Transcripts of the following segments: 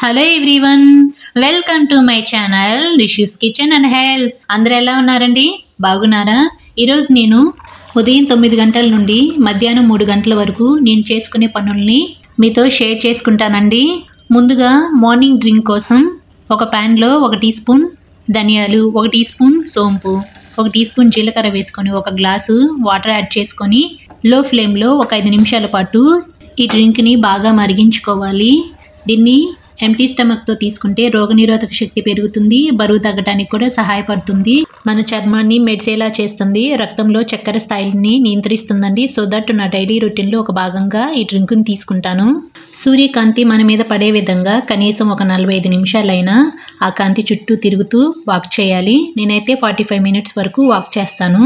Hello everyone, welcome to my channel Rishu's kitchen and health. అందరూ ఎలా ఉన్నారండి? బాగున్నారా? ఈరోజు నేను ఉదయం 9 గంటల నుండి మధ్యాహ్నం 3 గంటల వరకు నేను చేసుకునే పనుల్ని మీతో షేర్ చేసుకుంటానండి. ముందుగా మార్నింగ్ డ్రింక్ కోసం ఒక ప్యాన్లో 1 టీ స్పూన్ ధనియాలు, 1 టీ స్పూన్ సోంపు, 1 టీ స్పూన్ జీలకర్ర వేసుకొని ఒక గ్లాసు వాటర్ యాడ్ చేసుకొని లో ఫ్లేమ్లో ఒక 5 నిమిషాల పాటు ఈ డ్రింక్ని బాగా మరిగించుకోవాలి. దీన్ని ఎంటీ స్టమక్తో తీసుకుంటే రోగనిరోధక శక్తి పెరుగుతుంది, బరువు తగ్గడానికి కూడా సహాయపడుతుంది, మన చర్మాన్ని మెరిసేలా చేస్తుంది, రక్తంలో చక్కెర స్థాయిని నియంత్రిస్తుందండి. సో దట్ నా డైలీ రొటీన్లో ఒక భాగంగా ఈ డ్రింక్ని తీసుకుంటాను. సూర్యకాంతి మన మీద పడే విధంగా కనీసం ఒక 45 నిమిషాలైనా ఆ కాంతి చుట్టూ తిరుగుతూ వాక్ చేయాలి. నేనైతే 45 మినిట్స్ వరకు వాక్ చేస్తాను.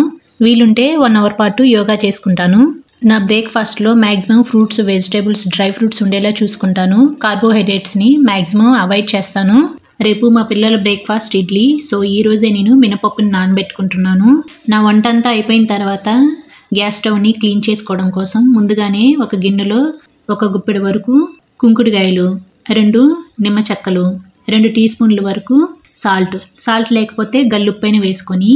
వీలుంటే 1 అవర్ పాటు యోగా చేసుకుంటాను. నా బ్రేక్ఫాస్ట్లో maximum fruits, vegetables, dry fruits ఉండేలా చూసుకుంటాను. కార్బోహైడ్రేట్స్ని మ్యాక్సిమం అవాయిడ్ చేస్తాను. రేపు మా పిల్లల బ్రేక్ఫాస్ట్ ఇడ్లీ. సో ఈ రోజే నేను మినపప్పుని నానబెట్టుకుంటున్నాను. నా వంట అంతా అయిపోయిన తర్వాత గ్యాస్ స్టవ్ని క్లీన్ చేసుకోవడం కోసం ముందుగానే ఒక గిన్నెలో 1 గుప్పెడు వరకు కుంకుడుకాయలు, 2 నిమ్మ చెక్కలు, 2 టీ స్పూన్ల వరకు సాల్ట్ లేకపోతే గల్లుప్పైన వేసుకొని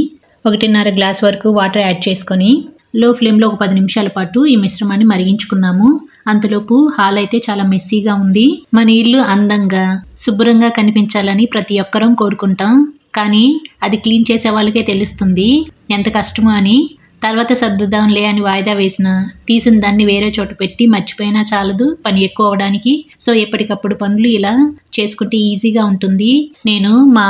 1.5 గ్లాస్ వరకు వాటర్ యాడ్ చేసుకొని లో ఫ్లేమ్లో ఒక 10 నిమిషాల పాటు ఈ మిశ్రమాన్ని మరిగించుకుందాము. అంతలోపు హాల్ అయితే చాలా మెస్సీగా ఉంది. మన ఇల్లు అందంగా శుభ్రంగా కనిపించాలని ప్రతి ఒక్కరం కోరుకుంటాం. కానీ అది క్లీన్ చేసే వాళ్ళకే తెలుస్తుంది ఎంత కష్టమో అని. తర్వాత సర్దుదాంలే అని వాయిదా వేసిన తీసిన దాన్ని వేరే చోట పెట్టి మర్చిపోయినా చాలదు పని ఎక్కువ అవడానికి. సో ఎప్పటికప్పుడు పనులు ఇలా చేసుకుంటే ఈజీగా ఉంటుంది. నేను మా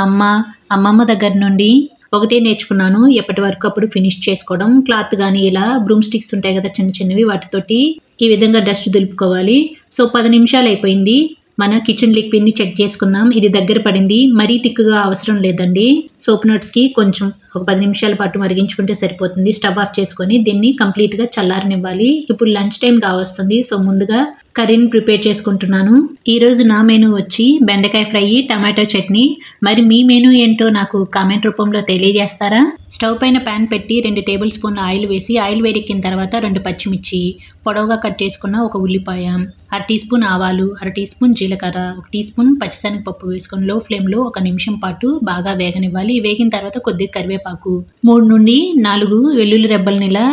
అమ్మమ్మ దగ్గర నుండి ఒకటే నేర్చుకున్నాను, ఎప్పటి వరకు అప్పుడు ఫినిష్ చేసుకోవడం. క్లాత్ కానీ ఇలా బ్రూమ్ స్టిక్స్ ఉంటాయి కదా చిన్న చిన్నవి, వాటితోటి ఈ విధంగా డస్ట్ దులుపుకోవాలి. సో 10 నిమిషాలు అయిపోయింది. మన కిచెన్ లిక్విడ్ని చెక్ చేసుకుందాం. ఇది దగ్గర పడింది, మరీ తిక్కుగా అవసరం లేదండి. సోప్ నట్స్కి కొంచెం ఒక 10 నిమిషాల పాటు మరిగించుకుంటే సరిపోతుంది. స్టవ్ ఆఫ్ చేసుకొని దీన్ని కంప్లీట్గా చల్లారనివ్వాలి. ఇప్పుడు లంచ్ టైం కావస్తుంది. సో ముందుగా కర్రీని ప్రిపేర్ చేసుకుంటున్నాను. ఈరోజు నా మెనూ వచ్చి బెండకాయ ఫ్రై, టమాటో చట్నీ. మరి మీ మెనూ ఏంటో నాకు కామెంట్ రూపంలో తెలియజేస్తారా? స్టవ్ పైన ప్యాన్ పెట్టి 2 టేబుల్ స్పూన్ల ఆయిల్ వేసి ఆయిల్ వేడెక్కిన తర్వాత 2 పచ్చిమిర్చి, పొడవుగా కట్ చేసుకున్న 1 ఉల్లిపాయ, 1/2 టీ స్పూన్ ఆవాలు, 1/2 టీ స్పూన్ జీలకర్ర, 1 టీ స్పూన్ పచ్చిశనగపప్పు వేసుకొని లో ఫ్లేమ్లో 1 నిమిషం పాటు బాగా వేగనివ్వాలి. వేగిన తర్వాత కొద్దిగా కరివేపాకు, 3 నుండి 4 వెల్లుల్లి రెబ్బల్ని ఇలా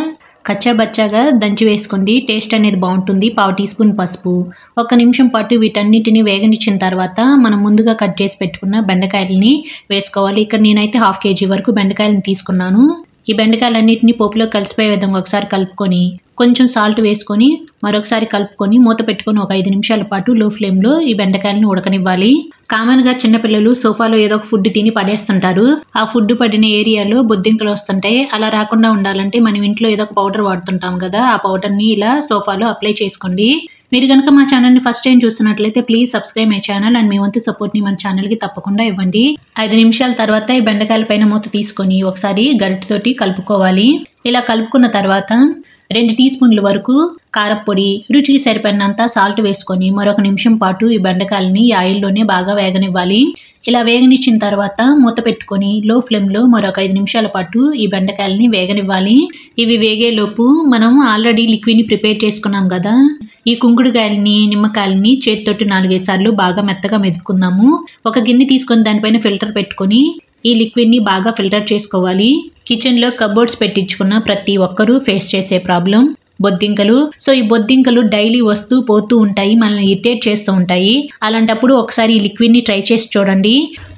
కచ్చాబచ్చాగా దంచి వేసుకోండి. టేస్ట్ అనేది బాగుంటుంది. 1/2 టీ స్పూన్ పసుపు. 1 నిమిషం పాటు వీటన్నిటిని వేగనిచ్చిన తర్వాత మనం ముందుగా కట్ చేసి పెట్టుకున్న బెండకాయలని వేసుకోవాలి. ఇక్కడ నేనైతే 1/2 kg వరకు బెండకాయలను తీసుకున్నాను. ఈ బెండకాయలన్నింటినీ పోపులో కలిసిపోయే విధంగా ఒకసారి కలుపుకొని కొంచెం సాల్ట్ వేసుకొని మరొకసారి కలుపుకొని మూత పెట్టుకొని ఒక 5 నిమిషాల పాటు లో ఫ్లేమ్లో ఈ బెండకాయలను ఉడకనివ్వాలి. కామన్గా చిన్నపిల్లలు సోఫాలో ఏదో ఒక ఫుడ్ తిని పడేస్తుంటారు. ఆ ఫుడ్ పడిన ఏరియాలో బొద్దింకలు వస్తుంటాయి. అలా రాకుండా ఉండాలంటే మనం ఇంట్లో ఏదో ఒక పౌడర్ వాడుతుంటాం కదా, ఆ పౌడర్ని ఇలా సోఫాలో అప్లై చేసుకోండి. మీరు కనుక మా ఛానల్ని ఫస్ట్ టైం చూస్తున్నట్లయితే please subscribe my channel and మీ వంతు సపోర్ట్ని మన ఛానల్కి తప్పకుండా ఇవ్వండి. 5 నిమిషాల తర్వాత ఈ బెండకాయల పైన మూత తీసుకొని ఒకసారి గరిటెతోటి కలుపుకోవాలి. ఇలా కలుపుకున్న తర్వాత 2 టీ స్పూన్ల వరకు కారప్పొడి, రుచికి సరిపడినంత సాల్ట్ వేసుకొని మరొక నిమిషం పాటు ఈ బెండకాయలని ఈ ఆయిల్లోనే బాగా వేగనివ్వాలి. ఇలా వేగనిచ్చిన తర్వాత మూత పెట్టుకొని లో ఫ్లేమ్లో మరొక 5 నిమిషాల పాటు ఈ బెండకాయలని వేగనివ్వాలి. ఇవి వేగేలోపు మనం ఆల్రెడీ లిక్విడ్ని ప్రిపేర్ చేసుకున్నాం కదా, ఈ కుంకుడుకాయలని, నిమ్మకాయలని చేతితోటి 4-5 సార్లు బాగా మెత్తగా మెదుపుకుందాము. ఒక గిన్నె తీసుకొని దానిపైన ఫిల్టర్ పెట్టుకొని ఈ లిక్విడ్ని బాగా ఫిల్టర్ చేసుకోవాలి. కిచెన్లో కబోర్డ్స్ పెట్టించుకున్న ప్రతి ఒక్కరూ ఫేస్ చేసే ప్రాబ్లం బొద్దింకలు. సో ఈ బొద్దింకలు డైలీ వస్తూ పోతూ ఉంటాయి, మనల్ని ఇరిటేట్ చేస్తూ ఉంటాయి. అలాంటప్పుడు ఒకసారి ఈ లిక్విడ్ని ట్రై చేసి చూడండి.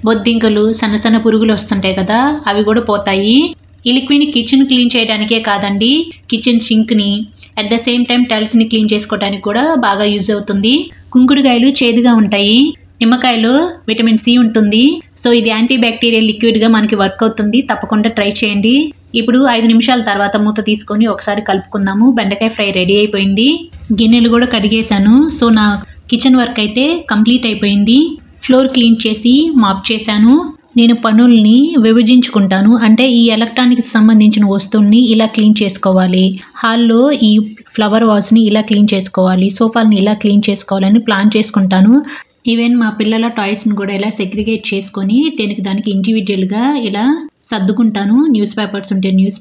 బొద్దింకలు, సన్న పురుగులు వస్తుంటాయి కదా, అవి కూడా పోతాయి. ఈ లిక్విడ్ని కిచెన్ క్లీన్ చేయడానికే కాదండి, కిచెన్ సింక్ని అట్ ద సేమ్ టైం టైల్స్ని క్లీన్ చేసుకోవడానికి కూడా బాగా యూజ్ అవుతుంది. కుంకుడుకాయలు చేదుగా ఉంటాయి, నిమ్మకాయలో విటమిన్ సి ఉంటుంది. సో ఇది యాంటీ బ్యాక్టీరియల్ లిక్విడ్గా మనకి వర్క్ అవుతుంది. తప్పకుండా ట్రై చేయండి. ఇప్పుడు 5 నిమిషాల తర్వాత మూత తీసుకొని ఒకసారి కలుపుకుందాము. బెండకాయ ఫ్రై రెడీ అయిపోయింది. గిన్నెలు కూడా కడిగేశాను. సో నా కిచెన్ వర్క్ అయితే కంప్లీట్ అయిపోయింది. ఫ్లోర్ క్లీన్ చేసి మాప్ చేశాను. నేను పనుల్ని విభజించుకుంటాను. అంటే ఈ ఎలక్ట్రానిక్స్ సంబంధించిన వస్తువుల్ని ఇలా క్లీన్ చేసుకోవాలి, హాల్లో ఈ ఫ్లవర్ వాజ్ని ఇలా క్లీన్ చేసుకోవాలి, సోఫాల్ని ఇలా క్లీన్ చేసుకోవాలని ప్లాన్ చేసుకుంటాను. ఈవెన్ మా పిల్లల టాయ్స్ని కూడా ఇలా సెగ్రిగేట్ చేసుకొని దానికి ఇండివిజువల్గా ఇలా సర్దుకుంటాను. న్యూస్ పేపర్స్ ఉంటే న్యూస్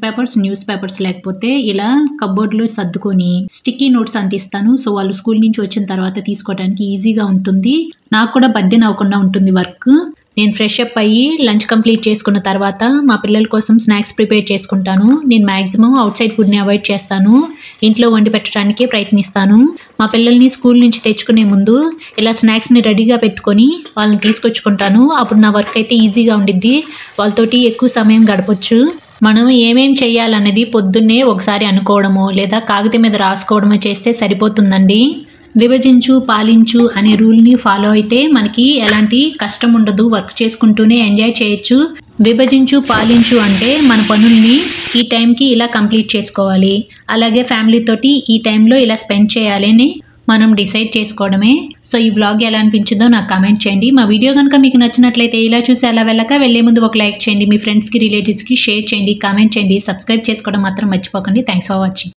పేపర్స్ లేకపోతే ఇలా కబోర్డ్లో సర్దుకొని స్టిక్కీ నోట్స్ అంటిస్తాను. సో వాళ్ళు స్కూల్ నుంచి వచ్చిన తర్వాత తీసుకోవడానికి ఈజీగా ఉంటుంది. నాకు కూడా బర్డెన్ అవ్వకుండా ఉంటుంది వర్క్. నేను ఫ్రెష్ అప్ అయ్యి లంచ్ కంప్లీట్ చేసుకున్న తర్వాత మా పిల్లల కోసం స్నాక్స్ ప్రిపేర్ చేసుకుంటాను. నేను మ్యాక్సిమం అవుట్ సైడ్ ఫుడ్ని అవాయిడ్ చేస్తాను. ఇంట్లో వండి పెట్టడానికి ప్రయత్నిస్తాను. మా పిల్లల్ని స్కూల్ నుంచి తెచ్చుకునే ముందు ఇలా స్నాక్స్ని రెడీగా పెట్టుకొని వాళ్ళని తీసుకొచ్చుకుంటాను. అప్పుడు నా వర్క్ అయితే ఈజీగా ఉండిద్ది. వాళ్ళతోటి ఎక్కువ సమయం గడపచ్చు. మనం ఏమేం చేయాలన్నది పొద్దున్నే ఒకసారి అనుకోవడమో లేదా కాగితం మీద రాసుకోవడమో చేస్తే సరిపోతుందండి. విభజించు పాలించు అనే రూల్ని ఫాలో అయితే మనకి ఎలాంటి కష్టం ఉండదు. వర్క్ చేసుకుంటూనే ఎంజాయ్ చేయొచ్చు. విభజించు పాలించు అంటే మన పనుల్ని ఈ టైంకి ఇలా కంప్లీట్ చేసుకోవాలి, అలాగే ఫ్యామిలీతోటి ఈ టైంలో ఇలా స్పెండ్ చేయాలి అని మనం డిసైడ్ చేసుకోవడమే. సో ఈ వ్లాగ్ ఎలా అనిపించిందో నాకు కామెంట్ చేయండి. మా వీడియో కనుక మీకు నచ్చినట్లయితే ఇలా చూసి అలా వెళ్ళక వెళ్ళే ముందు ఒక లైక్ చేయండి. మీ ఫ్రెండ్స్కి రిలేటివ్స్కి షేర్ చేయండి, కామెంట్ చేయండి, సబ్స్క్రైబ్ చేసుకోవడం మాత్రం మర్చిపోకండి. Thanks for watching.